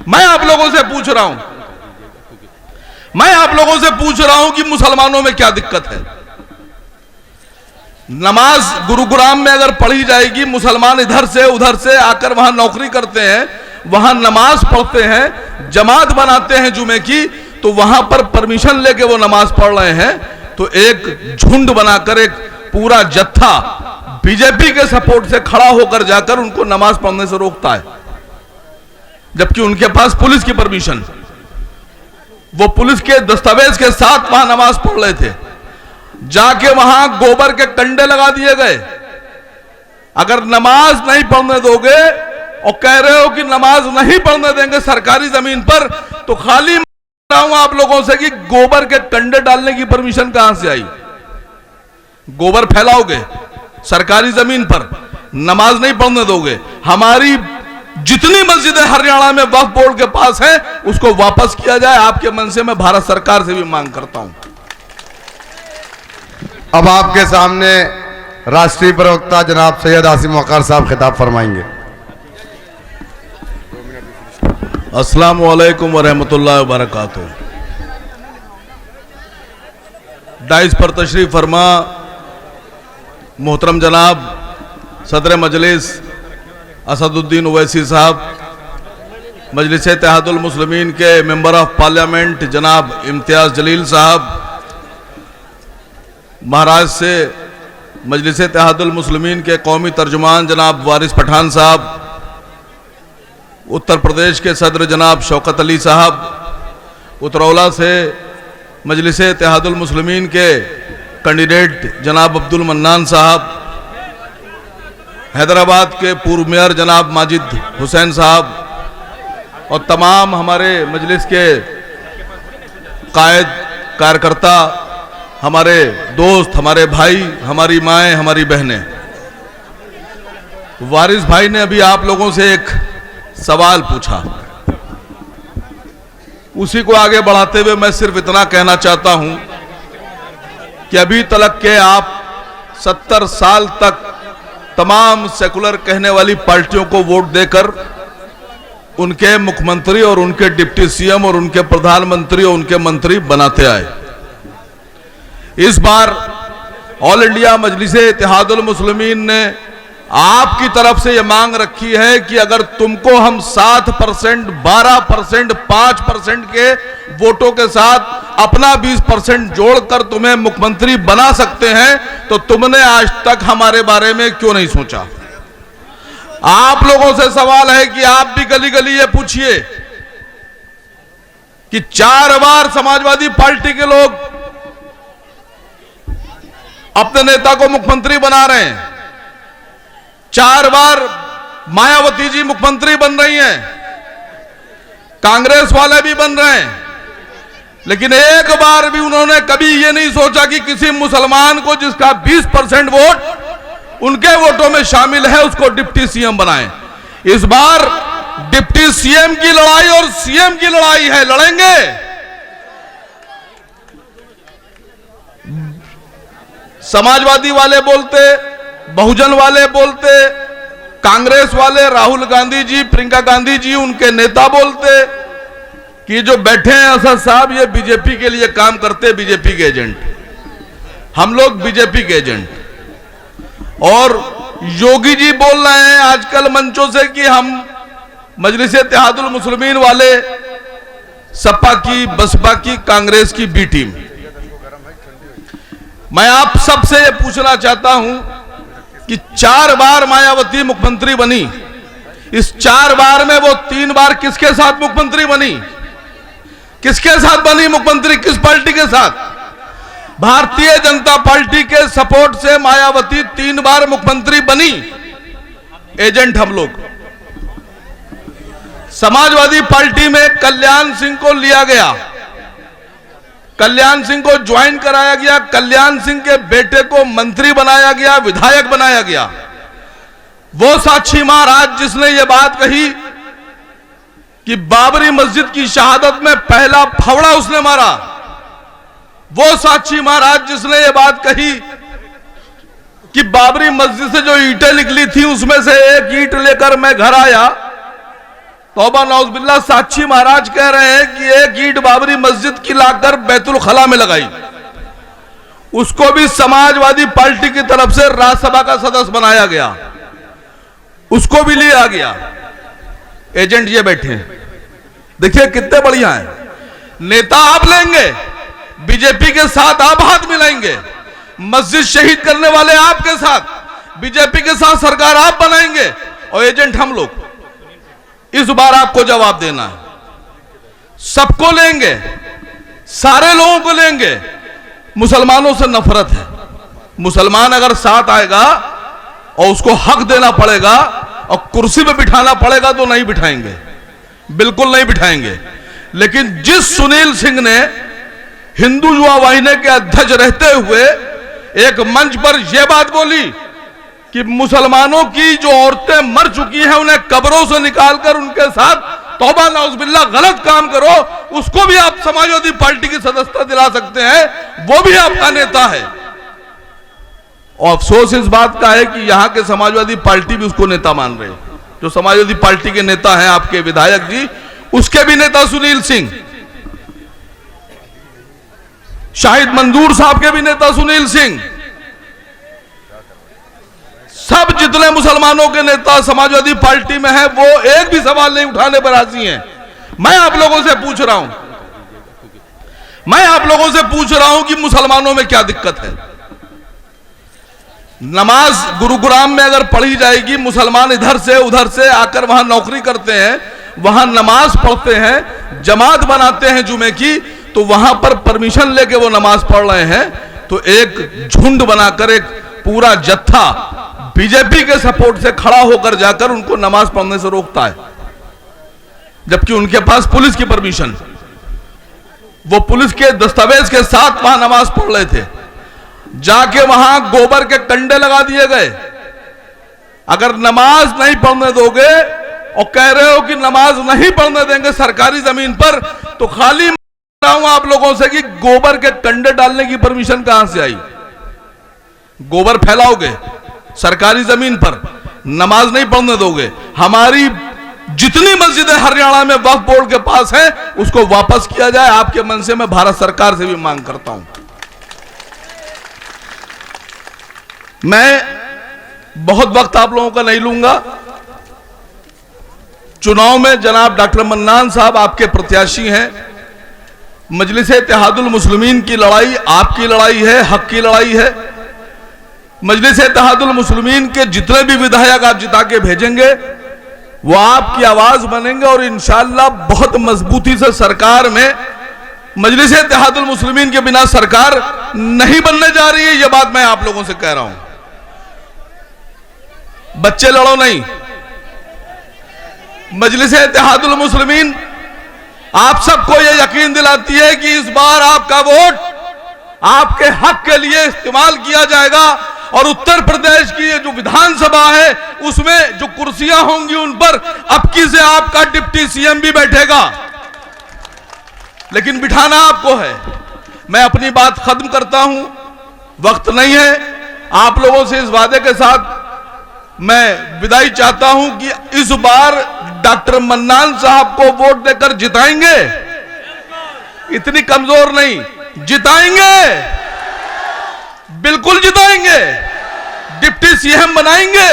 मैं आप लोगों से पूछ रहा हूं कि मुसलमानों में क्या दिक्कत है। नमाज गुरुग्राम में अगर पढ़ी जाएगी, मुसलमान इधर से उधर से आकर वहां नौकरी करते हैं, वहां नमाज पढ़ते हैं, जमात बनाते हैं जुमे की, तो वहां पर परमिशन लेके वो नमाज पढ़ रहे हैं, तो एक झुंड बनाकर एक पूरा जत्था बीजेपी के सपोर्ट से खड़ा होकर जाकर उनको नमाज पढ़ने से रोकता है, जबकि उनके पास पुलिस की परमिशन, वो पुलिस के दस्तावेज के साथ वहां नमाज पढ़ रहे थे। जाके वहां गोबर के कंडे लगा दिए गए। अगर नमाज नहीं पढ़ने दोगे और कह रहे हो कि नमाज नहीं पढ़ने देंगे सरकारी जमीन पर, तो खाली हूं आप लोगों से कि गोबर के कंडे डालने की परमिशन कहां से आई? गोबर फैलाओगे सरकारी जमीन पर, नमाज नहीं पढ़ने दोगे। हमारी जितनी मस्जिदें हरियाणा में वक्फ बोर्ड के पास है उसको वापस किया जाए, आपके मन से मैं भारत सरकार से भी मांग करता हूं। अब आपके सामने राष्ट्रीय प्रवक्ता जनाब सैयद आसिम वकार साहब खिताब फरमाएंगे। अस्सलाम वालेकुम व रहमतुल्लाहि व बरकातुहू। डाइस पर तशरीफ फरमा मोहतरम जनाब सदर मजलिस असदुद्दीन ओवैसी साहब, मजलिस इत्तेहादुल मुस्लिमीन के मेंबर ऑफ पार्लियामेंट जनाब इम्तियाज जलील साहब, महाराष्ट्र से मजलिस इत्तेहादुल मुस्लिमीन के कौमी तर्जुमान जनाब वारिस पठान साहब, उत्तर प्रदेश के सदर जनाब शौकत अली साहब, उतरौला से मजलिस इत्तेहादुल मुस्लिमीन के कैंडिडेट जनाब अब्दुल मन्नान साहब, हैदराबाद के पूर्व मेयर जनाब माजिद हुसैन साहब और तमाम हमारे मजलिस के कायद कार्यकर्ता, हमारे दोस्त, हमारे भाई, हमारी माएँ, हमारी बहनें। वारिस भाई ने अभी आप लोगों से एक सवाल पूछा, उसी को आगे बढ़ाते हुए मैं सिर्फ इतना कहना चाहता हूं कि अभी तक के आप 70 साल तक तमाम सेकुलर कहने वाली पार्टियों को वोट देकर उनके मुख्यमंत्री और उनके डिप्टी सीएम और उनके प्रधानमंत्री और उनके मंत्री बनाते आए। इस बार ऑल इंडिया मजलिस इत्तेहादुल मुस्लिमीन ने आपकी तरफ से यह मांग रखी है कि अगर तुमको हम 7%, 12%, 5% के वोटों के साथ अपना 20% जोड़कर तुम्हें मुख्यमंत्री बना सकते हैं, तो तुमने आज तक हमारे बारे में क्यों नहीं सोचा? आप लोगों से सवाल है कि आप भी गली गली ये पूछिए कि 4 बार समाजवादी पार्टी के लोग अपने नेता को मुख्यमंत्री बना रहे हैं, 4 बार मायावती जी मुख्यमंत्री बन रही हैं, कांग्रेस वाले भी बन रहे हैं, लेकिन एक बार भी उन्होंने कभी ये नहीं सोचा कि किसी मुसलमान को जिसका 20% वोट उनके वोटों में शामिल है उसको डिप्टी सीएम बनाएं। इस बार डिप्टी सीएम की लड़ाई और सीएम की लड़ाई है, लड़ेंगे। समाजवादी वाले बोलते, बहुजन वाले बोलते, कांग्रेस वाले राहुल गांधी जी, प्रियंका गांधी जी, उनके नेता बोलते कि जो बैठे हैं असद साहब ये बीजेपी के लिए काम करते, बीजेपी के एजेंट, हम लोग बीजेपी के एजेंट। और योगी जी बोल रहे हैं आजकल मंचों से कि हम मजलिस इत्तेहादुल मुस्लिमीन वाले सपा की, बसपा की, कांग्रेस की बी टीम। मैं आप सबसे ये पूछना चाहता हूं कि 4 बार मायावती मुख्यमंत्री बनी, इस 4 बार में वो 3 बार किसके साथ मुख्यमंत्री बनी? किसके साथ बनी मुख्यमंत्री? किस पार्टी के साथ? भारतीय जनता पार्टी के सपोर्ट से मायावती 3 बार मुख्यमंत्री बनी, एजेंट हम लोग। समाजवादी पार्टी में कल्याण सिंह को लिया गया, कल्याण सिंह को ज्वाइन कराया गया, कल्याण सिंह के बेटे को मंत्री बनाया गया, विधायक बनाया गया। वो साक्षी महाराज जिसने ये बात कही कि बाबरी मस्जिद की शहादत में पहला फावड़ा उसने मारा, वो साक्षी महाराज जिसने ये बात कही कि बाबरी मस्जिद से जो ईंटें निकली थी उसमें से एक ईंट लेकर मैं घर आया तौबा नौज़बिल्ला, साक्षी महाराज कह रहे हैं कि एक ईंट बाबरी मस्जिद की लाकर बैतुल खला में लगाई, उसको भी समाजवादी पार्टी की तरफ से राज्यसभा का सदस्य बनाया गया, उसको भी लिया गया। एजेंट ये बैठे हैं, देखिए कितने बढ़िया हैं। नेता आप लेंगे, बीजेपी के साथ आप हाथ मिलाएंगे, मस्जिद शहीद करने वाले आपके साथ, बीजेपी के साथ सरकार आप बनाएंगे और एजेंट हम लोग। इस बार आपको जवाब देना है, सबको लेंगे, सारे लोगों को लेंगे। मुसलमानों से नफरत है, मुसलमान अगर साथ आएगा और उसको हक देना पड़ेगा और कुर्सी पे बिठाना पड़ेगा तो नहीं बिठाएंगे, बिल्कुल नहीं बिठाएंगे। लेकिन जिस सुनील सिंह ने हिंदू युवा वाहिनी के अध्यक्ष रहते हुए एक मंच पर यह बात बोली कि मुसलमानों की जो औरतें मर चुकी हैं उन्हें कब्रों से निकालकर उनके साथ तौबा नौज़बिल्ला गलत काम करो, उसको भी आप समाजवादी पार्टी की सदस्यता दिला सकते हैं, वो भी आपका नेता है। और अफसोस इस बात का है कि यहां के समाजवादी पार्टी भी उसको नेता मान रहे हैं। जो समाजवादी पार्टी के नेता हैं आपके विधायक जी, उसके भी नेता सुनील सिंह, शाहिद मंजूर साहब के भी नेता सुनील सिंह, सब जितने मुसलमानों के नेता समाजवादी पार्टी में हैं वो एक भी सवाल नहीं उठाने पर राजी हैं। मैं आप लोगों से पूछ रहा हूं, मैं आप लोगों से पूछ रहा हूं कि मुसलमानों में क्या दिक्कत है। नमाज गुरुग्राम में अगर पढ़ी जाएगी, मुसलमान इधर से उधर से आकर वहां नौकरी करते हैं, वहां नमाज पढ़ते हैं, जमात बनाते हैं जुमे की, तो वहां पर परमिशन लेके वो नमाज पढ़ रहे हैं, तो एक झुंड बनाकर एक पूरा जत्था बीजेपी के सपोर्ट से खड़ा होकर जाकर उनको नमाज पढ़ने से रोकता है, जबकि उनके पास पुलिस की परमिशन, वो पुलिस के दस्तावेज के साथ वहां नमाज पढ़ रहे थे। जाके वहां गोबर के कंडे लगा दिए गए। अगर नमाज नहीं पढ़ने दोगे और कह रहे हो कि नमाज नहीं पढ़ने देंगे सरकारी जमीन पर, तो खाली बताऊं आप लोगों से कि गोबर के कंडे डालने की परमिशन कहां से आई? गोबर फैलाओगे सरकारी जमीन पर, नमाज नहीं पढ़ने दोगे। हमारी जितनी मस्जिदें हरियाणा में वक्फ बोर्ड के पास है उसको वापस किया जाए, आपके मन से मैं भारत सरकार से भी मांग करता हूं। मैं बहुत वक्त आप लोगों का नहीं लूंगा। चुनाव में जनाब डॉक्टर मन्नान साहब आपके प्रत्याशी हैं। मजलिस इत्तेहादुल मुस्लिमीन की लड़ाई आपकी लड़ाई है, हक की लड़ाई है। मजलिस इत्तेहादुल मुस्लिमीन के जितने भी विधायक आप जिता के भेजेंगे वो आपकी आवाज बनेंगे और इंशाअल्लाह बहुत मजबूती से सरकार में मजलिस इत्तेहादुल मुस्लिमीन के बिना सरकार नहीं बनने जा रही है। यह बात मैं आप लोगों से कह रहा हूं। बच्चे लड़ो नहीं, मजलिस इत्तेहादुल मुस्लिमीन आप सबको यह यकीन दिलाती है कि इस बार आपका वोट आपके हक के लिए इस्तेमाल किया जाएगा और उत्तर प्रदेश की जो विधानसभा है उसमें जो कुर्सियां होंगी उन पर अबकी से आपका डिप्टी सीएम भी बैठेगा, लेकिन बिठाना आपको है। मैं अपनी बात खत्म करता हूं, वक्त नहीं है। आप लोगों से इस वादे के साथ मैं विदाई चाहता हूं कि इस बार डॉक्टर मन्नान साहब को वोट देकर जिताएंगे, इतनी कमजोर नहीं, जिताएंगे, बिल्कुल जिताएंगे, डिप्टी सीएम बनाएंगे।